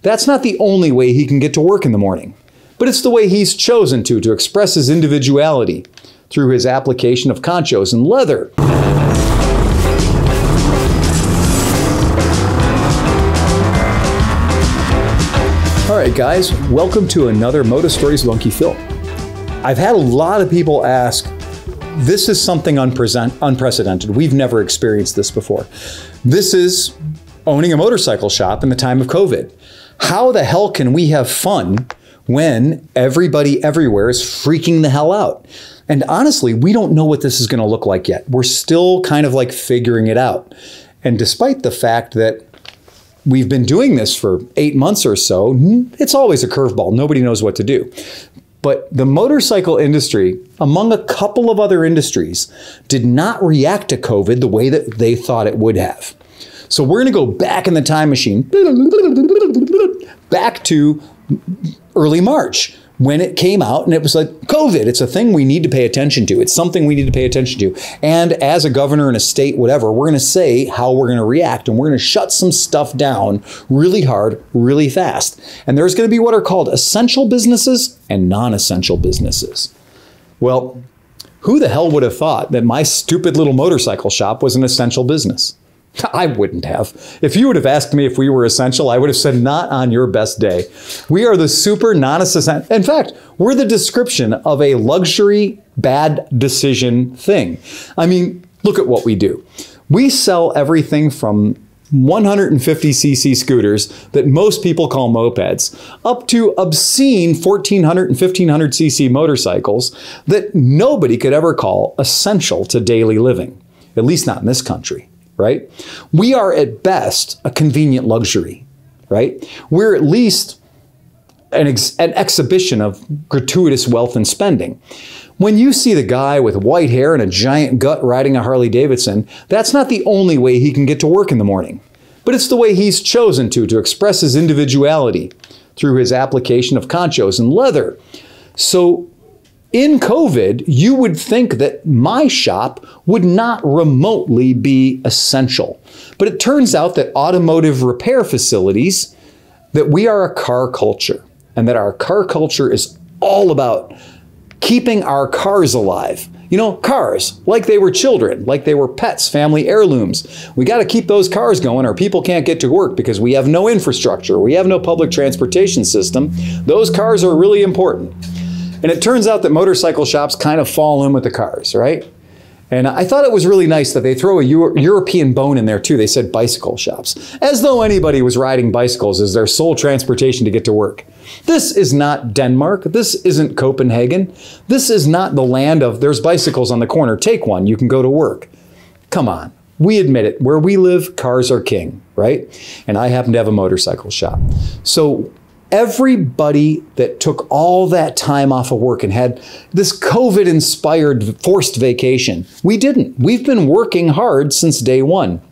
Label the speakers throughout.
Speaker 1: That's not the only way he can get to work in the morning, but it's the way he's chosen to express his individuality through his application of conchos and leather. All right, guys, welcome to another Moto Stories with Unkie Phil. I've had a lot of people ask, this is something unprecedented. We've never experienced this before. This is owning a motorcycle shop in the time of COVID. How the hell can we have fun when everybody everywhere is freaking the hell out? And honestly, we don't know what this is going to look like yet. We're still kind of like figuring it out. And despite the fact that we've been doing this for 8 months or so, it's always a curveball. Nobody knows what to do. But the motorcycle industry, among a couple of other industries, did not react to COVID the way that they thought it would have. So we're going to go back in the time machine, back to early March, when it came out and it was like, COVID, it's a thing we need to pay attention to. It's something we need to pay attention to. And as a governor in a state, whatever, we're going to say how we're going to react, and we're going to shut some stuff down really hard, really fast. And there's going to be what are called essential businesses and non-essential businesses. Well, who the hell would have thought that my stupid little motorcycle shop was an essential business? I wouldn't have. If you would have asked me if we were essential, I would have said not on your best day. We are the super non-essential. In fact, we're the description of a luxury bad decision thing. I mean, look at what we do. We sell everything from 150cc scooters that most people call mopeds, up to obscene 1400 and 1500cc motorcycles that nobody could ever call essential to daily living, at least not in this country. Right? We are at best a convenient luxury, right? We're at least an exhibition of gratuitous wealth and spending. When you see the guy with white hair and a giant gut riding a Harley Davidson, that's not the only way he can get to work in the morning, but it's the way he's chosen to express his individuality through his application of conchos and leather. So in COVID, you would think that my shop would not remotely be essential. But it turns out that automotive repair facilities, that we are a car culture, and that our car culture is all about keeping our cars alive. You know, cars, like they were children, like they were pets, family heirlooms. We got to keep those cars going or people can't get to work because we have no infrastructure. We have no public transportation system. Those cars are really important. And it turns out that motorcycle shops kind of fall in with the cars, right? And I thought it was really nice that they throw a European bone in there too. They said bicycle shops, as though anybody was riding bicycles as their sole transportation to get to work. This is not Denmark. This isn't Copenhagen. This is not the land of there's bicycles on the corner. Take one, you can go to work. Come on. We admit it. Where we live, cars are king, right? And I happen to have a motorcycle shop. So everybody that took all that time off of work and had this COVID-inspired forced vacation, we didn't. We've been working hard since day one.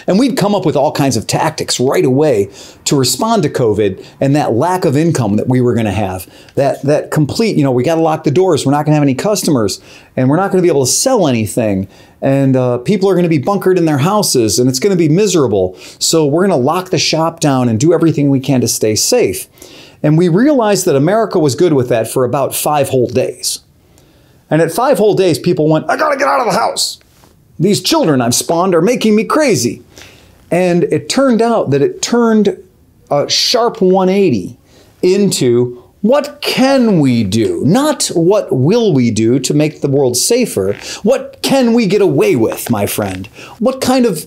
Speaker 1: And we'd come up with all kinds of tactics right away to respond to COVID and that lack of income that we were going to have. That complete, we got to lock the doors. We're not going to have any customers and we're not going to be able to sell anything. And people are going to be bunkered in their houses and it's going to be miserable. So we're going to lock the shop down and do everything we can to stay safe. And we realized that America was good with that for about 5 whole days. And at 5 whole days, people went, I got to get out of the house. These children I've spawned are making me crazy. And it turned out that it turned a sharp 180 into what can we do? Not what will we do to make the world safer. What can we get away with, my friend? What kind of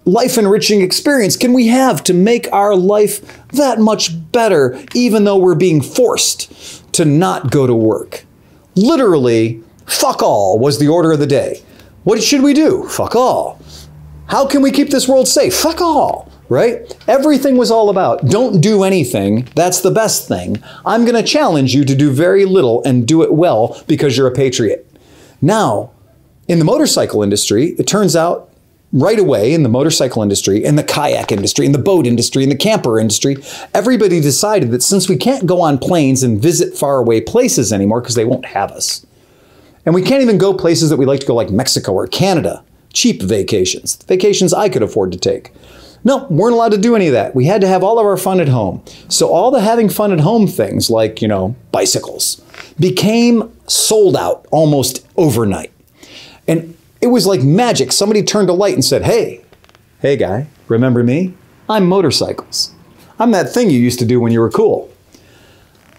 Speaker 1: life-enriching experience can we have to make our life that much better, even though we're being forced to not go to work? Literally, fuck all was the order of the day. What should we do? Fuck all. How can we keep this world safe? Fuck all, right? Everything was all about don't do anything. That's the best thing. I'm going to challenge you to do very little and do it well because you're a patriot. Now, in the motorcycle industry, it turns out right away in the motorcycle industry, in the kayak industry, in the boat industry, in the camper industry, everybody decided that since we can't go on planes and visit faraway places anymore because they won't have us, and we can't even go places that we like to go like Mexico or Canada, cheap vacations I could afford to take. No, weren't allowed to do any of that. We had to have all of our fun at home. So all the having fun at home things like, bicycles became sold out almost overnight. And it was like magic. Somebody turned a light and said, hey guy, remember me? I'm motorcycles. I'm that thing you used to do when you were cool.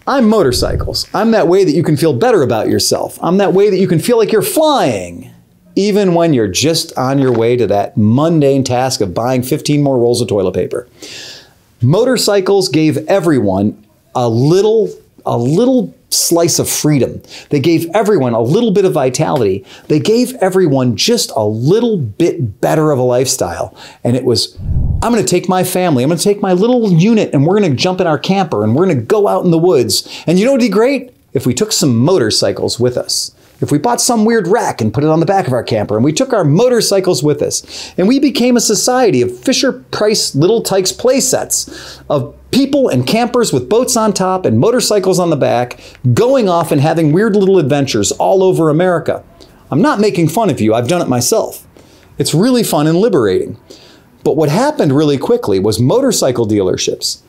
Speaker 1: I'm motorcycles. I'm that way that you can feel better about yourself. I'm that way that you can feel like you're flying, even when you're just on your way to that mundane task of buying 15 more rolls of toilet paper. Motorcycles gave everyone a little slice of freedom. They gave everyone a little bit of vitality. They gave everyone just a little bit better of a lifestyle. And it was, I'm going to take my family, I'm going to take my little unit, and we're going to jump in our camper, and we're going to go out in the woods. And you know what would be great? If we took some motorcycles with us. If we bought some weird rack and put it on the back of our camper, and we took our motorcycles with us, and we became a society of Fisher-Price Little Tykes play sets of people and campers with boats on top and motorcycles on the back, going off and having weird little adventures all over America. I'm not making fun of you. I've done it myself. It's really fun and liberating. But what happened really quickly was motorcycle dealerships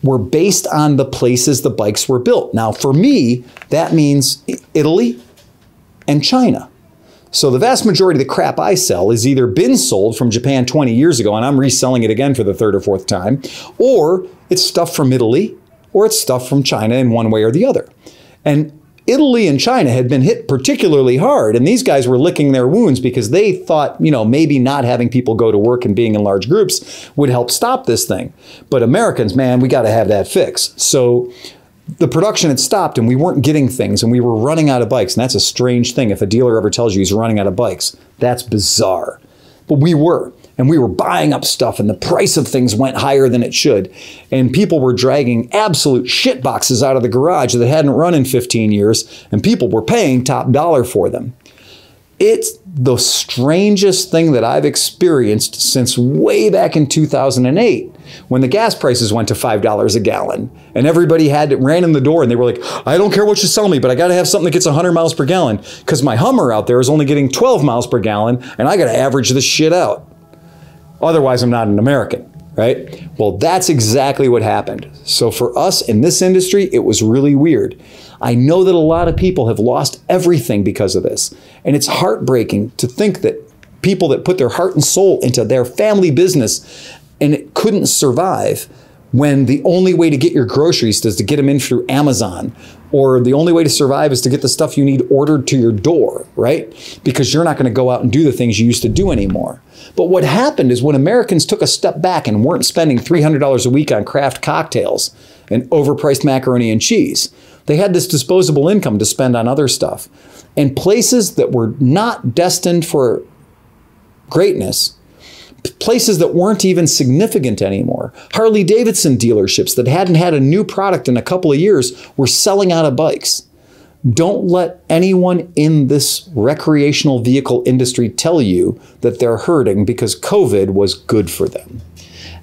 Speaker 1: were based on the places the bikes were built. Now, for me, that means Italy and China. So the vast majority of the crap I sell is either been sold from Japan 20 years ago and I'm reselling it again for the third or fourth time, or it's stuff from Italy, or it's stuff from China in one way or the other. And Italy and China had been hit particularly hard, and these guys were licking their wounds because they thought, maybe not having people go to work and being in large groups would help stop this thing. But Americans, man, we got to have that fix. So the production had stopped and we weren't getting things and we were running out of bikes. And that's a strange thing. If a dealer ever tells you he's running out of bikes, that's bizarre. But we were. And we were buying up stuff and the price of things went higher than it should. And people were dragging absolute shit boxes out of the garage that hadn't run in 15 years. And people were paying top dollar for them. It's the strangest thing that I've experienced since way back in 2008 when the gas prices went to $5 a gallon and everybody ran in the door and they were like, I don't care what you sell me, but I got to have something that gets 100 miles per gallon because my Hummer out there is only getting 12 miles per gallon and I got to average this shit out. Otherwise, I'm not an American, right? Well, that's exactly what happened. So for us in this industry, it was really weird. I know that a lot of people have lost everything because of this. And it's heartbreaking to think that people that put their heart and soul into their family business and it couldn't survive when the only way to get your groceries is to get them in through Amazon, or the only way to survive is to get the stuff you need ordered to your door, right? Because you're not going to go out and do the things you used to do anymore. But what happened is when Americans took a step back and weren't spending $300 a week on craft cocktails and overpriced macaroni and cheese, they had this disposable income to spend on other stuff. And places that were not destined for greatness, places that weren't even significant anymore, Harley Davidson dealerships that hadn't had a new product in a couple of years were selling out of bikes. Don't let anyone in this recreational vehicle industry tell you that they're hurting because COVID was good for them.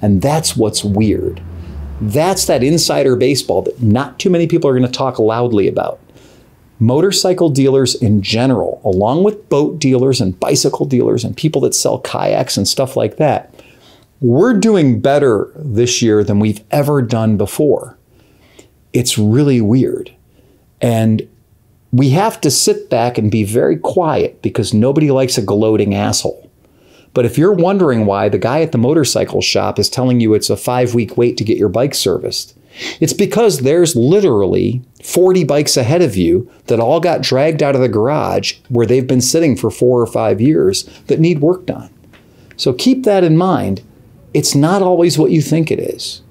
Speaker 1: And that's what's weird. That's that insider baseball that not too many people are going to talk loudly about. Motorcycle dealers in general, along with boat dealers and bicycle dealers and people that sell kayaks and stuff like that, we're doing better this year than we've ever done before. It's really weird. And we have to sit back and be very quiet because nobody likes a gloating asshole. But if you're wondering why the guy at the motorcycle shop is telling you it's a 5-week wait to get your bike serviced, it's because there's literally 40 bikes ahead of you that all got dragged out of the garage where they've been sitting for 4 or 5 years that need work done. So keep that in mind. It's not always what you think it is.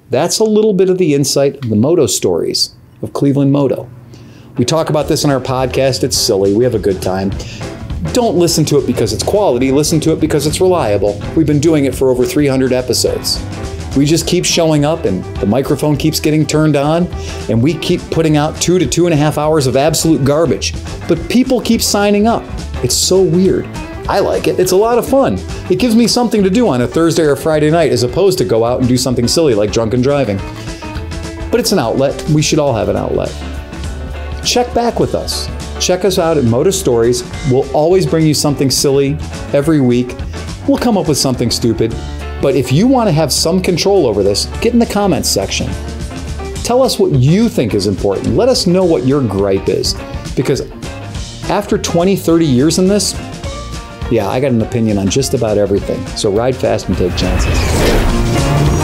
Speaker 1: That's a little bit of the insight of the Moto Stories of Cleveland Moto. We talk about this in our podcast. It's silly. We have a good time. Don't listen to it because it's quality. Listen to it because it's reliable. We've been doing it for over 300 episodes. We just keep showing up and the microphone keeps getting turned on and we keep putting out 2 to 2.5 hours of absolute garbage. But people keep signing up. It's so weird. I like it. It's a lot of fun. It gives me something to do on a Thursday or Friday night as opposed to go out and do something silly like drunken driving. But it's an outlet. We should all have an outlet. Check back with us. Check us out at Moto Stories. We'll always bring you something silly every week. We'll come up with something stupid. But if you want to have some control over this, get in the comments section. Tell us what you think is important. Let us know what your gripe is. Because after 20, 30 years in this, yeah, I got an opinion on just about everything. So ride fast and take chances.